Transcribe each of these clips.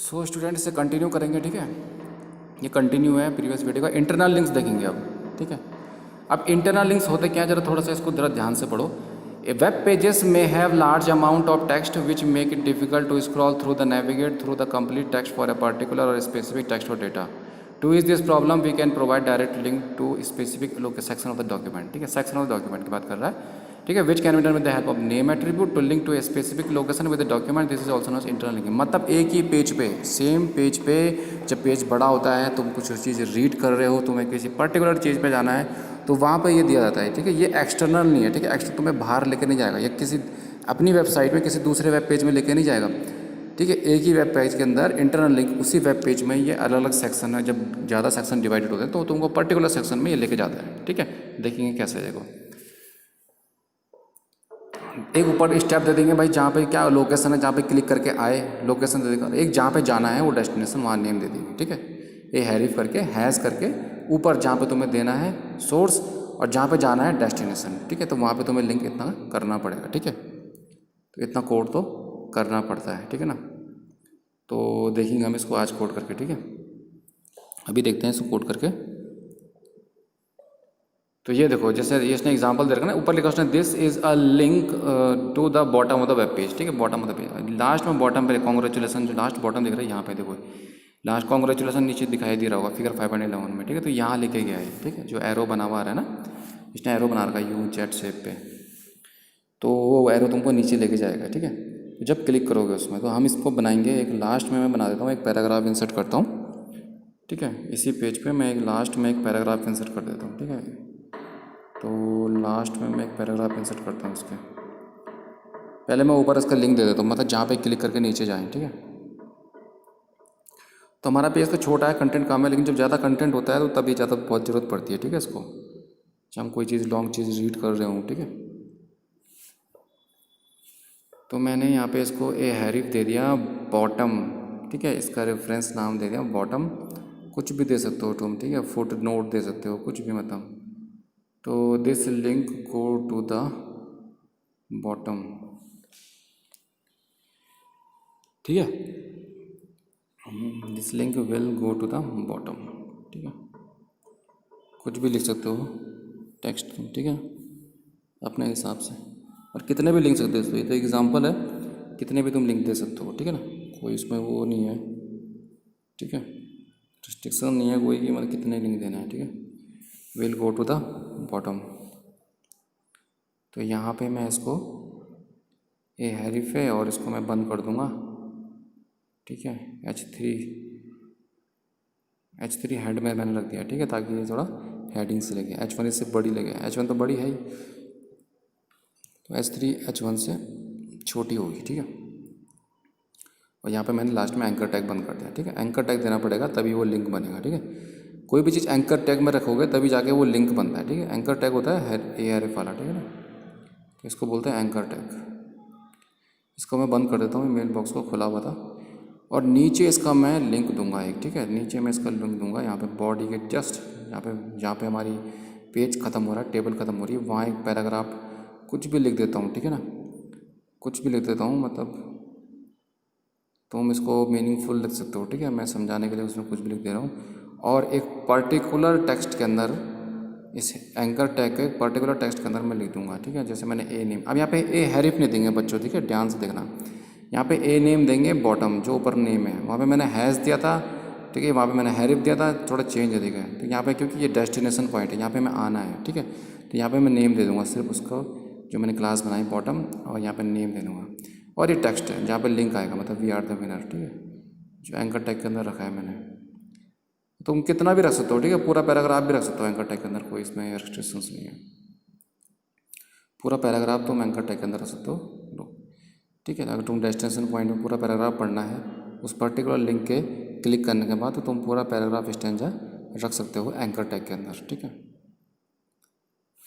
So student इसे continue करेंगे, ठीक है। ये कंटिन्यू है प्रीवियस वीडियो का। इंटरनल लिंक्स देखेंगे अब, ठीक है। अब इंटरनल लिंक्स होते क्या है, जरा थोड़ा सा इसको जरा ध्यान से पढ़ो। A web pages may have large amount of text which make it difficult to scroll through the navigate through the complete text for a particular और स्पेसिफिक टेक्स्ट और data. To is this problem we can provide direct link to specific section of the document, ठीक है। Section of the document की बात कर रहा है, ठीक है। Which can be done with the help of name attribute to link to a specific location with the document. This is also known internal linking. मतलब एक ही पेज पे, सेम पेज पे, जब पेज बड़ा होता है, तुम कुछ चीज़ रीड कर रहे हो, तुम्हें किसी पर्टिकुलर चीज़ पे जाना है, तो वहाँ पे ये दिया जाता है, ठीक है। ये एक्सटर्नल नहीं है, ठीक है। एक्सटर्नल तुम्हें बाहर लेकर नहीं जाएगा, या किसी अपनी वेबसाइट में किसी दूसरे वेब पेज में लेकर नहीं जाएगा, ठीक है। एक ही वेब पेज के अंदर इंटरनल लिंक, उसी वेब पेज में ये अलग अलग सेक्शन है। जब ज़्यादा सेक्शन डिवाइडेड होते हैं तो तुमको पर्टिकुलर सेक्शन में ये लेके जाता है, ठीक है। देखेंगे कैसे। देखो, एक ऊपर स्टेप दे देंगे भाई, जहाँ पे क्या लोकेशन है, जहाँ पे क्लिक करके आए लोकेशन दे देगा। एक जहाँ पे जाना है वो डेस्टिनेशन, वहाँ नेम दे देंगे, ठीक है। ये हैरिफ करके, हैज़ करके, ऊपर जहाँ पे तुम्हें देना है सोर्स और जहाँ पे जाना है डेस्टिनेशन, ठीक है। तो वहाँ पे तुम्हें लिंक इतना करना पड़ेगा, ठीक है। तो इतना कोड तो करना पड़ता है, ठीक है ना। तो देखेंगे हम इसको आज कोड करके, ठीक है। अभी देखते हैं इसको कोड करके। तो ये देखो, जैसे ये इसने एग्जांपल दे रखा ना, ऊपर लिखा उसने this is a link to the bottom of the web page, ठीक है। Bottom of the page, last में बॉटम पे कॉन्ग्रेचुलेसन, जो लास्ट बॉटम दिख रहा है यहाँ पे देखो, लास्ट कॉन्ग्रेचुलेसन नीचे दिखाई दे रहा होगा फिगर 511 में, ठीक है। तो यहाँ लेके गया है, ठीक है। जो एरो बना हुआ है ना, इसने एरो बना रखा है यू जेड शेप पे, तो वो एरो तुमको नीचे लेके जाएगा, ठीक है। तो जब क्लिक करोगे उसमें, तो हम इसको बनाएंगे एक लास्ट में, मैं बना देता हूँ, एक पैराग्राफ इंसर्ट करता हूँ, ठीक है। इसी पेज पे मैं एक लास्ट में एक पैराग्राफ इंसर्ट कर देता हूँ, ठीक है। तो लास्ट में मैं एक पैराग्राफ इंसर्ट करता हूँ इसके। पहले मैं ऊपर इसका लिंक दे देता हूँ, मतलब जहाँ पे क्लिक करके नीचे जाएं, ठीक है। तो हमारा पेज तो छोटा है, कंटेंट कम है, लेकिन जब ज़्यादा कंटेंट होता है तो तभी ज़्यादा बहुत ज़रूरत पड़ती है, ठीक है। इसको जब हम कोई चीज़ लॉन्ग चीज़ रीड कर रहे हूँ, ठीक है। तो मैंने यहाँ पे इसको ए हैरिफ दे दिया बॉटम, ठीक है। इसका रेफरेंस नाम दे दिया बॉटम, कुछ भी दे सकते हो तुम, ठीक है। फुट नोट दे सकते हो, कुछ भी मतलब। तो this link go to the bottom, ठीक है। This link will go to the bottom, ठीक है। कुछ भी लिख सकते हो टेक्स्ट, ठीक है, अपने हिसाब से। और कितने भी लिंक सकते हो, ये तो एग्जांपल है, कितने भी तुम लिंक दे सकते हो, ठीक है ना। कोई इसमें वो नहीं है, ठीक है, रिस्ट्रिक्शन नहीं है कोई कि मतलब कितने लिंक देना है, ठीक है। Will go to the bottom. तो यहाँ पे मैं इसको ये हैरिफ है और इसको मैं बंद कर दूँगा, ठीक है। H3 हेड में मैंने रख दिया, ठीक है, ताकि ये थोड़ा हेडिंग से लगे। H1 इससे बड़ी लगे, H1 तो बड़ी है ही, तो H3 H1 से छोटी होगी, ठीक है। और यहाँ पे मैंने लास्ट में एंकर टैग बंद कर दिया, ठीक है। एंकर टैग देना पड़ेगा तभी वो लिंक बनेगा, ठीक है। कोई भी चीज़ एंकर टैग में रखोगे तभी जाके वो लिंक बनता है, ठीक है। एंकर टैग होता है ARF वाला, ठीक है ना, तो इसको बोलते हैं एंकर टैग। इसको मैं बंद कर देता हूँ, मेल बॉक्स को खुला हुआ था। और नीचे इसका मैं लिंक दूंगा एक, ठीक है। नीचे मैं इसका लिंक दूंगा यहाँ पे बॉडी के जस्ट जहाँ पे हमारी पेज ख़त्म हो रहा है, टेबल ख़त्म हो रही है, वहाँ एक पैराग्राफ कुछ भी लिख देता हूँ, ठीक है ना। कुछ भी लिख देता हूँ, मतलब तुम इसको मीनिंगफुल लिख सकते हो, ठीक है। मैं समझाने के लिए उसमें कुछ भी लिख दे रहा हूँ। और एक पर्टिकुलर टेक्स्ट के अंदर, इस एंकर टैग के पर्टिकुलर टेक्स्ट के अंदर मैं लिख दूंगा, ठीक है। जैसे मैंने ए नेम, अब यहाँ पे ए हैरिफ नहीं देंगे बच्चों, ठीक है, ध्यान से देखना। यहाँ पे ए नेम देंगे बॉटम, जो ऊपर नेम है, वहाँ पे मैंने हैज़ दिया था, ठीक है। वहाँ पे मैंने हैरिफ दिया था, थोड़ा चेंज दिया है। तो यहाँ पे क्योंकि ये डेस्टिनेशन पॉइंट है, यहाँ पे मैं आना है, ठीक है। तो यहाँ पे मैं नेम दे दूँगा सिर्फ उसको, जो मैंने क्लास बनाई बॉटम, और यहाँ पे नेम दे दूँगा। और ये टेक्स्ट है जहाँ पे लिंक आएगा, मतलब वी आर द विनर, ठीक है, जो एंकर टैग के अंदर रखा है मैंने। तुम कितना भी रख सकते हो, ठीक है, पूरा पैराग्राफ भी रख सकते हो एंकर टैग के अंदर, कोई इसमें रेस्ट्रिक्शंस नहीं है। पूरा पैराग्राफ तुम एंकर टैग के अंदर रख सकते हो, ठीक है। अगर तुम डेस्टिनेशन पॉइंट में पूरा पैराग्राफ पढ़ना है, उस पर्टिकुलर लिंक के क्लिक करने के बाद, तो तुम पूरा पैराग्राफ स्टैंजा रख सकते हो एंकर टैग के अंदर, ठीक है।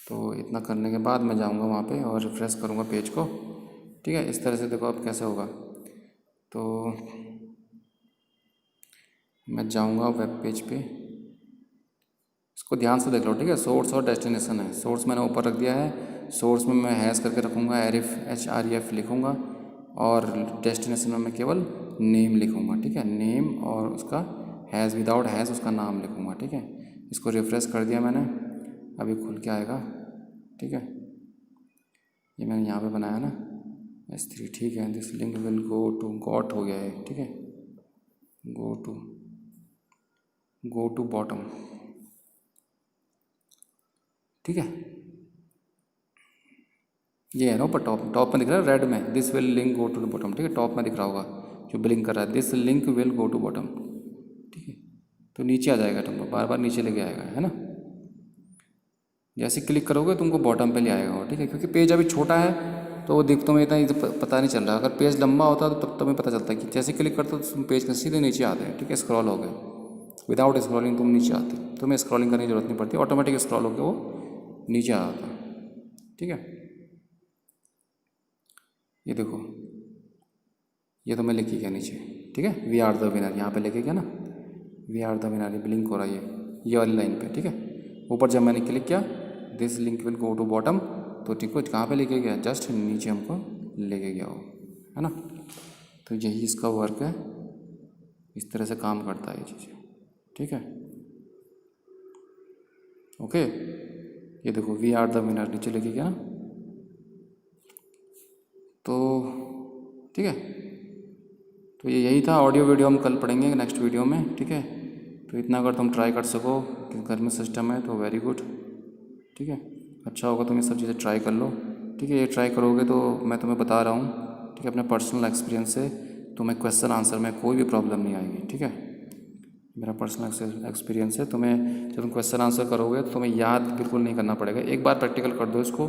तो इतना करने के बाद मैं जाऊँगा वहाँ पे और रिफ्रेश करूँगा पेज को, ठीक है। इस तरह से देखो अब कैसे होगा। तो मैं जाऊँगा वेब पेज पे, इसको ध्यान से देख लो, ठीक है। सोर्स और डेस्टिनेशन है, सोर्स मैंने ऊपर रख दिया है, सोर्स में मैं हैश करके रखूँगा, HREF लिखूँगा, और डेस्टिनेशन में मैं केवल नेम लिखूँगा, ठीक है, नेम, और उसका हैज़, विदाउट हैज़ उसका नाम लिखूँगा, ठीक है। इसको रिफ्रेश कर दिया मैंने, अभी खुल के आएगा, ठीक है। ये मैंने यहाँ पे बनाया ना S3, ठीक है। This link will go to, got हो गया है, ठीक है, गो टू बॉटम, ठीक है। ये है ना ऊपर टॉप में दिख रहा है रेड में, this will link go to bottom, ठीक है, टॉप में दिख रहा होगा जो ब्लिंक कर रहा है, this link will go to bottom, ठीक है। तो नीचे आ जाएगा, तुमको बार बार नीचे लेके आएगा, है ना। जैसे क्लिक करोगे तुमको बॉटम पे ले आएगा वो, ठीक है, क्योंकि पेज अभी छोटा है तो वो दिख तुम्हें इतना पता नहीं चल रहा। अगर पेज लंबा होता तो तब तुम्हें पता चलता है कि जैसे क्लिक करते हो तो तुम पेज के सीधे नीचे आते हैं, ठीक है, स्क्रॉल हो गए। विदाउट स्क्रॉलिंग तुम नीचे आते, तुम्हें स्क्रॉलिंग करने की जरूरत नहीं पड़ती, ऑटोमेटिक स्क्रॉल होकर वो नीचे आ जाता है, ठीक है। ये देखो, ये तो मैं लिख गया नीचे, ठीक है, वी आर द विनर, यहाँ पे लेके गया ना, वी आर द विनर, ये ब्लिंक हो रहा है ये वाली लाइन पे, ठीक है। ऊपर जब मैंने क्लिक किया, this link will go to bottom, तो ठीक है, कहाँ पे लेके गया, जस्ट नीचे हमको लेके गया वो, है ना। तो यही इसका वर्क है, इस तरह से काम करता है ये चीज़, ठीक है, ओके। ये देखो वी आर द विनर नीचे लेके गया ना, तो ठीक है। तो ये यही था, ऑडियो वीडियो हम कल पढ़ेंगे नेक्स्ट वीडियो में, ठीक है। तो इतना अगर तुम ट्राई कर सको कि घर में सिस्टम है तो वेरी गुड, ठीक है, अच्छा होगा, तुम ये सब चीज़ें ट्राई कर लो, ठीक है। ये ट्राई करोगे तो मैं तुम्हें बता रहा हूँ, ठीक है, अपने पर्सनल एक्सपीरियंस से तुम्हें क्वेश्चन आंसर में कोई भी प्रॉब्लम नहीं आएगी, ठीक है। मेरा पर्सनल एक्सपीरियंस है, तुम्हें जब तुम क्वेश्चन आंसर करोगे तो तुम्हें याद बिल्कुल नहीं करना पड़ेगा, एक बार प्रैक्टिकल कर दो इसको,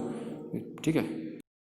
ठीक है।